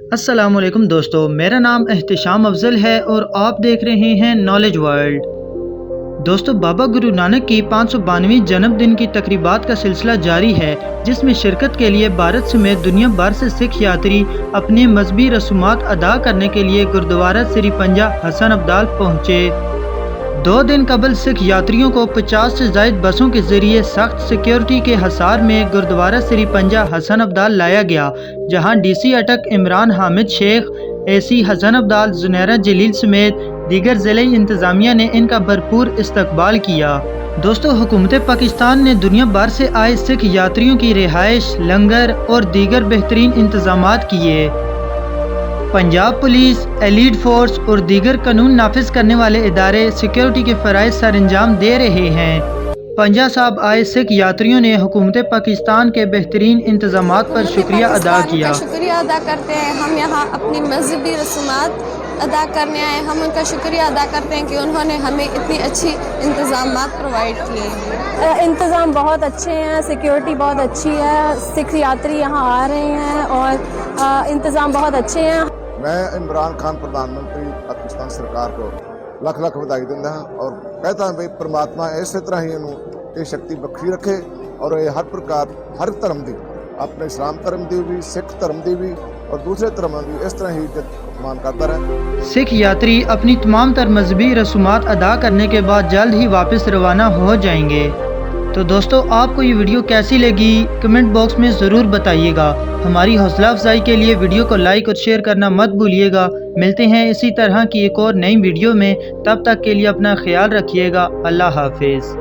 अस्सलामुअलैकुम दोस्तों, मेरा नाम एहतिशाम अफजल है और आप देख रहे हैं नॉलेज वर्ल्ड। दोस्तों, बाबा गुरु नानक की 592वीं जन्मदिन की तकरीबात का सिलसिला जारी है, जिसमें शिरकत के लिए भारत समेत दुनिया भर से सिख यात्री अपने मजहबी रसूमात अदा करने के लिए गुरुद्वारा श्री पंजा हसन अब्दाल पहुँचे। 2 दिन कबल सिख यात्रियों को 50 से ज़ायद बसों के जरिए सख्त सिक्योरिटी के हसार में गुरुद्वारा श्री पंजा हसन अब्दाल लाया गया, जहां डीसी अटक इमरान हामिद शेख, एसी हसन अब्दाल जुनैरा जलील समेत दीगर ज़िले इंतज़ामिया ने इनका भरपूर इस्तकबाल किया। दोस्तों, हुकूमत पाकिस्तान ने दुनिया भर से आए सिख यात्रियों की रिहाइश, लंगर और दीगर बेहतरीन इंतजामात किए। पंजाब पुलिस, एलीट फोर्स और दीगर कानून नाफिज करने वाले इदारे सिक्योरिटी के फ़राइज़ सर अंजाम दे रहे हैं। पंजा साहब आए सिख यात्रियों ने हुकूमत पाकिस्तान के बेहतरीन इंतजामात पर शुक्रिया अदा किया। शुक्रिया अदा करते हैं। हम यहाँ अपनी मजहबी रसूमात अदा करने आए। हम उनका शुक्रिया अदा करते हैं कि उन्होंने हमें इतनी अच्छी इंतज़ामात प्रोवाइड किए हैं। इंतज़ाम बहुत अच्छे हैं, सिक्योरिटी बहुत अच्छी है, सिख यात्री यहाँ आ रहे हैं और इंतज़ाम बहुत अच्छे हैं। मैं इमरान खान प्रधानमंत्री पाकिस्तान सरकार को ਲੱਖ ਲੱਖ ਵਧਾਈ ਦਿੰਦਾ ਹਾਂ ਔਰ कहता ਹਾਂ ਵੀ परमात्मा ਇਸੇ ਤਰ੍ਹਾਂ ਹੀ ਇਹਨੂੰ ਇਹ ਸ਼ਕਤੀ ਬਖਸ਼ੀ ਰੱਖੇ ਔਰ ਇਹ ਹਰ ਪ੍ਰਕਾਰ ਹਰ ਧਰਮ ਦੀ, ਆਪਣੇ ਇਸਲਾਮ ਧਰਮ ਦੀ ਵੀ, ਸਿੱਖ ਧਰਮ ਦੀ भी और दूसरे धर्मों की इस तरह ही इज्जत मान करता रहे। सिख यात्री अपनी तमाम तर मजहबी रसूमात अदा करने के बाद जल्द ही वापस रवाना हो जाएंगे। तो दोस्तों, आपको ये वीडियो कैसी लगी कमेंट बॉक्स में ज़रूर बताइएगा। हमारी हौसला अफजाई के लिए वीडियो को लाइक और शेयर करना मत भूलिएगा। मिलते हैं इसी तरह की एक और नई वीडियो में, तब तक के लिए अपना ख्याल रखिएगा। अल्लाह हाफिज़।